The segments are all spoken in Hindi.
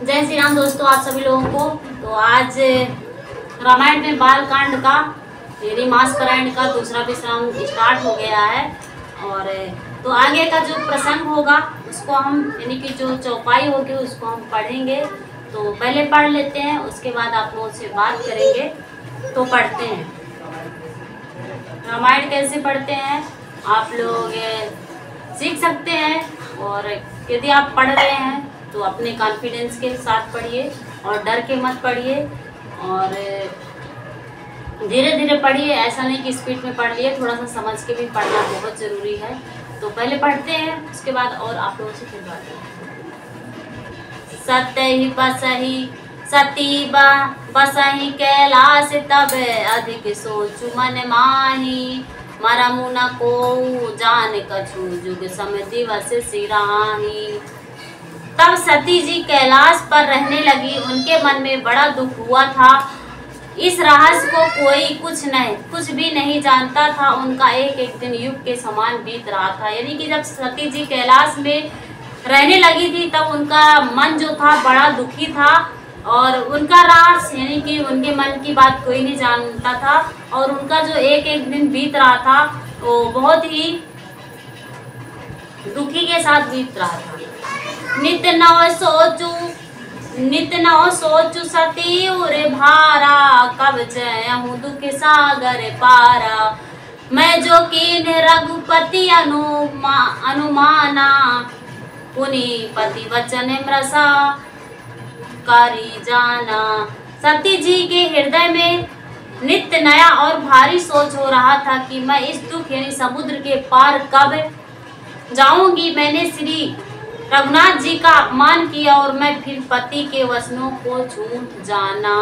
जय श्री राम दोस्तों, आप सभी लोगों को। तो आज रामायण में बाल कांड का यानी मास पारायण का दूसरा विश्राम स्टार्ट हो गया है। और तो आगे का जो प्रसंग होगा उसको हम यानी कि जो चौपाई होगी उसको हम पढ़ेंगे। तो पहले पढ़ लेते हैं, उसके बाद आप लोगों से बात करेंगे। तो पढ़ते हैं। रामायण कैसे पढ़ते हैं आप लोग सीख सकते हैं। और यदि आप पढ़ रहे हैं तो अपने कॉन्फिडेंस के साथ पढ़िए और डर के मत पढ़िए और धीरे धीरे पढ़िए। ऐसा नहीं कि स्पीड में पढ़ लिए, थोड़ा सा समझ के भी पढ़ना बहुत ज़रूरी है। तो पहले पढ़ते हैं, उसके बाद और आप लोगों से फिर बात करेंगे। सतहि बसहि सती बसहि कैलाश तब अधिक सोचु मन माही। मरमु न को जान कछु जुग सम दिवस सिराही। तब सती जी कैलाश पर रहने लगी। उनके मन में बड़ा दुख हुआ था। इस रहस्य को कोई कुछ भी नहीं जानता था। उनका एक एक दिन युग के समान बीत रहा था। यानी कि जब सती जी कैलाश में रहने लगी थी तब उनका मन जो था बड़ा दुखी था। और उनका राज यानी कि उनके मन की बात कोई नहीं जानता था। और उनका जो एक एक दिन बीत रहा था वो बहुत ही दुखी के साथ बीत रहा था। नित नव सोचू सती उरे भारा। कब जयहूँ दुख सागर पारा। मैं जो कीन रघुपति अनुमाना। पुनि पति वचन मृषा करी जाना। सती जी के हृदय में नित्य नया और भारी सोच हो रहा था कि मैं इस दुख यानी समुद्र के पार कब जाऊंगी। मैंने श्री रघुनाथ जी का अपमान किया और मैं फिर पति के वचनों को झूठ जाना।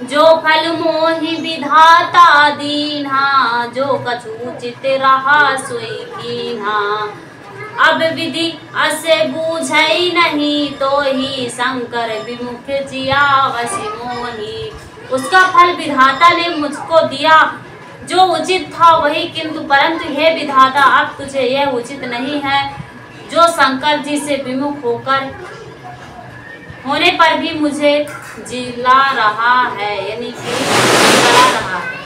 जो फल मोहि विधाता दीन्हा। जो कछु उचित रहा सोई कीन्हा। अब विधि असे बूझई नहीं तो ही शंकर विमुख जिया वसी मोही। उसका फल विधाता ने मुझको दिया जो उचित था वही, किंतु परंतु हे विधाता अब तुझे यह उचित नहीं है जो शंकर जी से विमुख होने पर भी मुझे जिला रहा है यानी कि जला रहा है।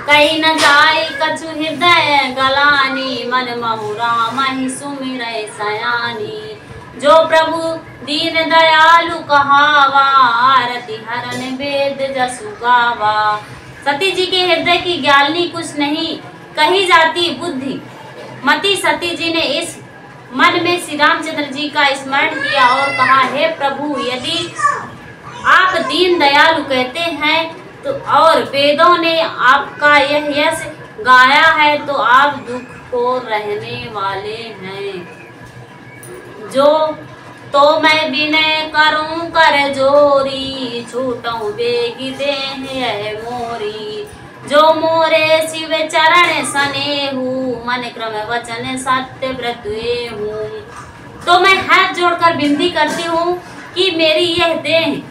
कहीं न जाए कछु हृदय गलानी। मन महु राम ही सुमिर सयानी। जो प्रभु दीन दयालु कहावा। आरती हरन वेद जसु गावा। सती जी के हृदय की ज्ञानी कुछ नहीं कही जाती बुद्धि मती। सती जी ने इस मन में श्री रामचंद्र जी का स्मरण किया और कहा, हे प्रभु यदि आप दीन दयालु कहते हैं तो और वेदों ने आपका यह यश गाया है तो आप दुख को रहने वाले हैं। जो तो मैं विनय करूं कर जोरी। छूटूं बेगी देह मोरी। जो मोरे शिव चरण सनेहू। मन क्रम वचन सत्य व्रत हूँ। तो मैं हाथ जोड़कर विनती करती हूँ कि मेरी यह देह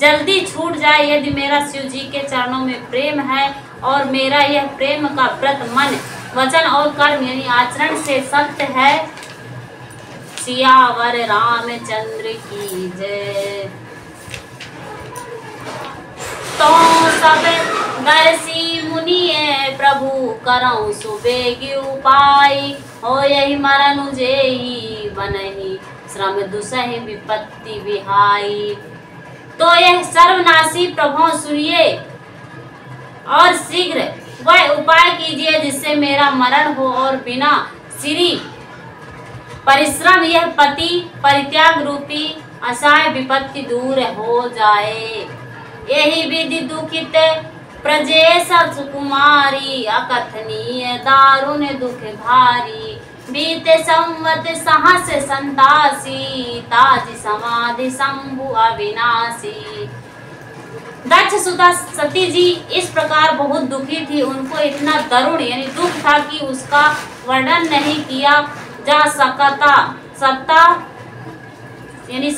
जल्दी छूट जाए। यदि मेरा शिव जी के चरणों में प्रेम है और मेरा यह प्रेम का व्रत मन वचन और कर्म यानी आचरण से सत्य है। सियावर रामचंद्र की जय। तो सब दर्शी मुनि प्रभु करऊँ सुबेगी उपाय। हो यही मरनु जेहि बनहि श्रम दुसहि विपत्ति विहाई। तो यह सर्वनाशी प्रभु सुनिए और शीघ्र वह उपाय कीजिए जिससे मेरा मरण हो और बिना श्री परिश्रम यह पति परित्याग रूपी असहाय विपत्ति दूर हो जाए। यही विधि दुखित प्रजेश सुकुमारी। अकथनीय दारुण दुख भारी। बीते संवत सहस संतासी। ताज समाधि शंभु अविनाशी। दक्ष सुता सती जी इस प्रकार बहुत दुखी थी। उनको इतना दारुण यानी दुख था कि उसका वर्णन नहीं किया जा सकता। यानी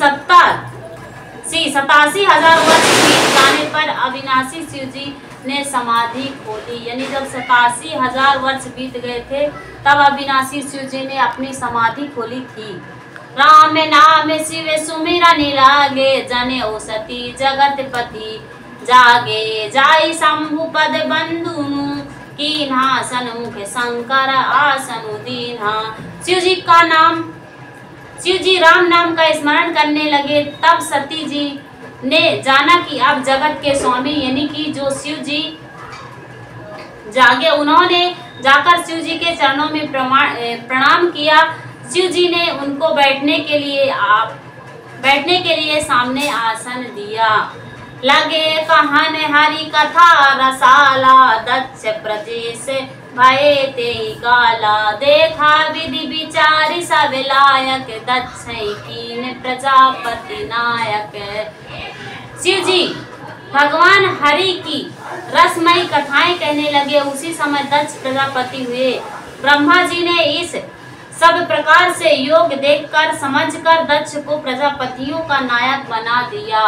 87,000 वर्ष बीत जाने पर अविनाशी शिव जी ने समाधि खोली। यानी जब 87,000 वर्ष बीत गए थे तब अविनाशी शिव जी ने अपनी समाधि खोली थी। राम नाम शिव सुमिरन लागे, जने ओ सती जगत पति जागे। जाई शंभु पद बंधुनु, कीन्हा सन्मुख शंकर आसनु दीन्हा। शिव जी का नाम, शिव जी राम नाम का स्मरण करने लगे। तब सती जी ने जाना कि अब जगत के स्वामी यानी कि जो शिव जी जागे। उन्होंने जाकर शिव जी के चरणों में प्रणाम किया। शिव जी ने उनको बैठने के लिए सामने आसन दिया। लगे कहन हरि कथा रसाला, दक्ष प्रदेश भये ते काला। देखा विधि विचारी सब लायक, दक्ष कीन प्रजापति नायक। शिव जी भगवान हरि की रसमयी कथाएं कहने लगे। उसी समय दक्ष प्रजापति हुए। ब्रह्मा जी ने इस सब प्रकार से योग देखकर समझकर दक्ष को प्रजापतियों का नायक बना दिया।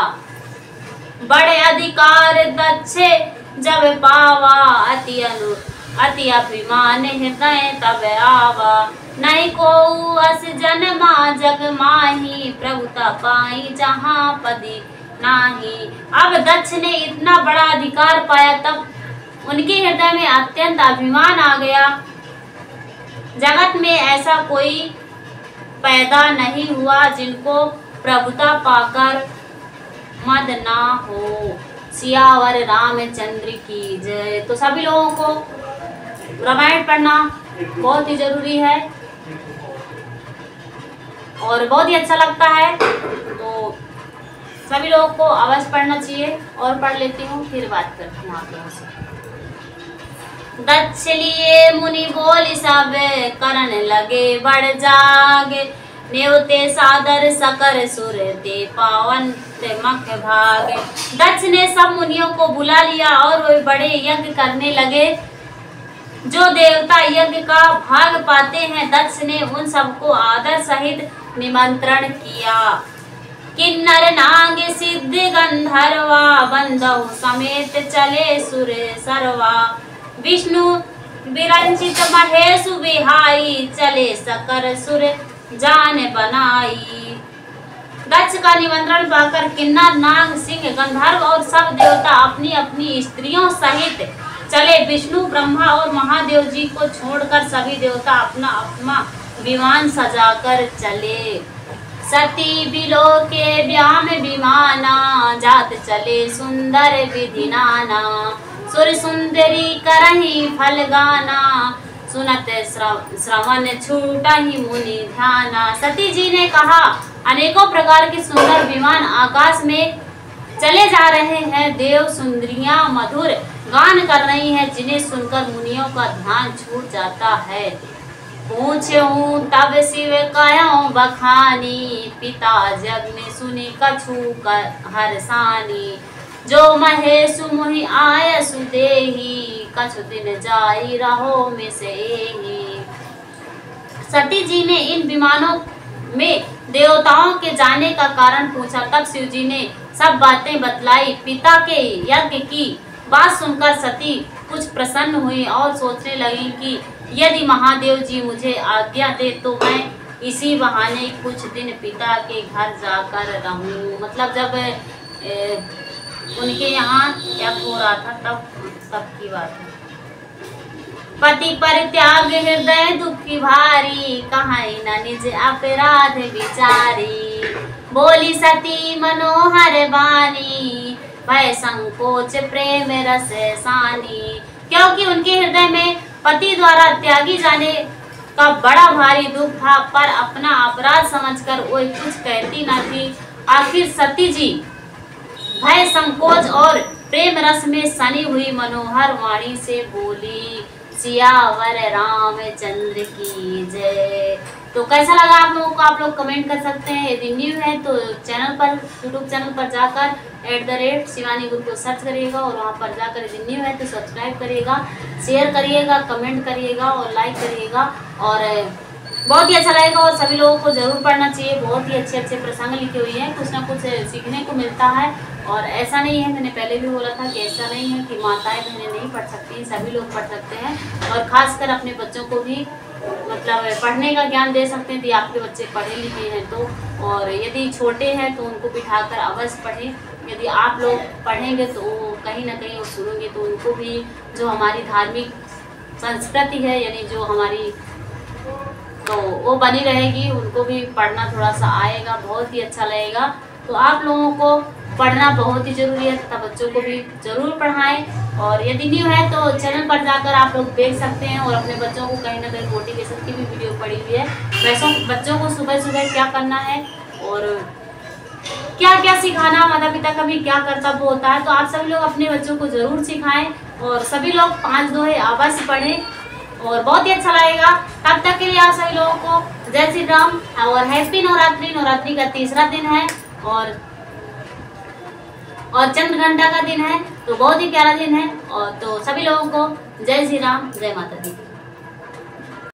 बड़े अधिकार दक्ष जब पावा, अति अभिमान हृदय तब आवा। नहीं को अस जन्मा जग माही, प्रभुता पाई जहाँ पदी नाही। अब दक्ष ने इतना बड़ा अधिकार पाया, तब उनके हृदय में अत्यंत अभिमान आ गया। जगत में ऐसा कोई पैदा नहीं हुआ जिनको प्रभुता पाकर मद ना हो। सियावर रामचंद्र की जय। तो सभी लोगों को रामायण पढ़ना बहुत ही जरूरी है और बहुत ही अच्छा लगता है, तो सभी लोगों को अवश्य पढ़ना चाहिए। और पढ़ लेती हूँ, फिर बात करती हूँ आप लोगों से। दक्ष लिए मुनि बोली सब, करन लगे बढ़ जागे। नेवते सादर सकर सुर, ते पावन ते मख भाग। दक्ष ने सब मुनियों को बुला लिया और वे बड़े यज्ञ करने लगे। जो देवता यज्ञ का भाग पाते हैं, दक्ष ने उन सबको आदर सहित निमंत्रण किया। किन्नर नाग सिद्ध गंधर्वा, बंधु समेत चले सुर सरवा। विष्णु विरंचित महेश विहाई, चले सकर सुर जान बनाई। दक्ष का निमंत्रण पाकर किन्नर नाग सिंह गंधर्व और सब देवता अपनी अपनी स्त्रियों सहित चले। विष्णु ब्रह्मा और महादेव जी को छोड़कर सभी देवता अपना अपना विमान सजाकर चले। सती बिलो के व्याम विमाना, जात चले सुंदर विधि नाना। सुर सुंदरी करही फल गाना, सुनत श्रवण छूटा ही मुनि ध्याना। सती जी ने कहा, अनेकों प्रकार के सुंदर विमान आकाश में चले जा रहे हैं। देव सुंदरियां मधुर गान कर रही हैं, जिन्हें सुनकर मुनियों का ध्यान छूट जाता है। पूछूं तब शिव कहो बखानी, पिता जग में सुनी कछु हरसानी। जो महेश मुहि आय सुदेही, कछु दिन जाई रहो में से ही। सती जी ने इन विमानों में देवताओं के जाने का कारण पूछा। तब शिव जी ने सब बातें बतलाई। पिता के यज्ञ की बात सुनकर सती कुछ प्रसन्न हुई और सोचने लगी कि यदि महादेव जी मुझे आज्ञा दे तो मैं इसी बहाने कुछ दिन पिता के घर जाकर रहूं। मतलब जब उनके यहाँ यज्ञ हो रहा था तब की बात है। पति परित्याग हृदय दुखी भारी, कहाई न निज अपराध विचारी। बोली सती मनोहर बानी, भय संकोच प्रेम रस सानी। क्योंकि उनके हृदय में पति द्वारा त्यागी जाने का बड़ा भारी दुख था, पर अपना अपराध समझकर वो कुछ कहती न थी। आखिर सती जी भय संकोच और प्रेम रस में सनी हुई मनोहर वाणी से बोली, सियावर रामचंद्र की जय। तो कैसा लगा आप लोगों को, आप लोग कमेंट कर सकते हैं। यदि न्यू है तो चैनल पर, यूट्यूब चैनल पर जाकर @शिवानी गुरु को सर्च करिएगा और वहाँ पर जाकर यदि न्यू है तो सब्सक्राइब करिएगा, शेयर करिएगा, कमेंट करिएगा और लाइक करिएगा। और बहुत ही अच्छा लगेगा और सभी लोगों को जरूर पढ़ना चाहिए। बहुत ही अच्छे अच्छे प्रसंग लिखे हुए हैं, कुछ ना कुछ सीखने को मिलता है। और ऐसा नहीं है, मैंने पहले भी बोला था कि ऐसा नहीं है कि माताएं बहनें नहीं पढ़ सकती, सभी लोग पढ़ सकते हैं। और खासकर अपने बच्चों को भी मतलब पढ़ने का ज्ञान दे सकते हैं यदि आपके बच्चे पढ़े लिखे हैं तो। और यदि छोटे हैं तो उनको बिठाकर अवश्य पढ़ें। यदि आप लोग पढ़ेंगे तो कहीं ना कहीं वो सुनेंगे तो उनको भी जो हमारी धार्मिक संस्कृति है यानी जो हमारी तो वो बनी रहेगी, उनको भी पढ़ना थोड़ा सा आएगा, बहुत ही अच्छा लगेगा। तो आप लोगों को पढ़ना बहुत ही ज़रूरी है तथा बच्चों को भी ज़रूर पढ़ाएं। और यदि न्यू है तो चैनल पर जाकर आप लोग देख सकते हैं और अपने बच्चों को कहीं ना कहीं मोटिवेशन की भी वीडियो पड़ी हुई है। वैसे बच्चों को सुबह सुबह क्या करना है और क्या क्या सिखाना, माता पिता का भी क्या कर्तव्य होता है, तो आप सभी लोग अपने बच्चों को ज़रूर सिखाएं। और सभी लोग 5 दोहे अवश्य पढ़ें और बहुत ही अच्छा लगेगा। तब तक के लिए आप सभी लोगों को जय श्री राम और हैप्पी नवरात्रि। नवरात्रि का 3रा दिन है और चंद्र घंटा का दिन है, तो बहुत ही प्यारा दिन है। और तो सभी लोगों को जय श्री राम, जय माता दी।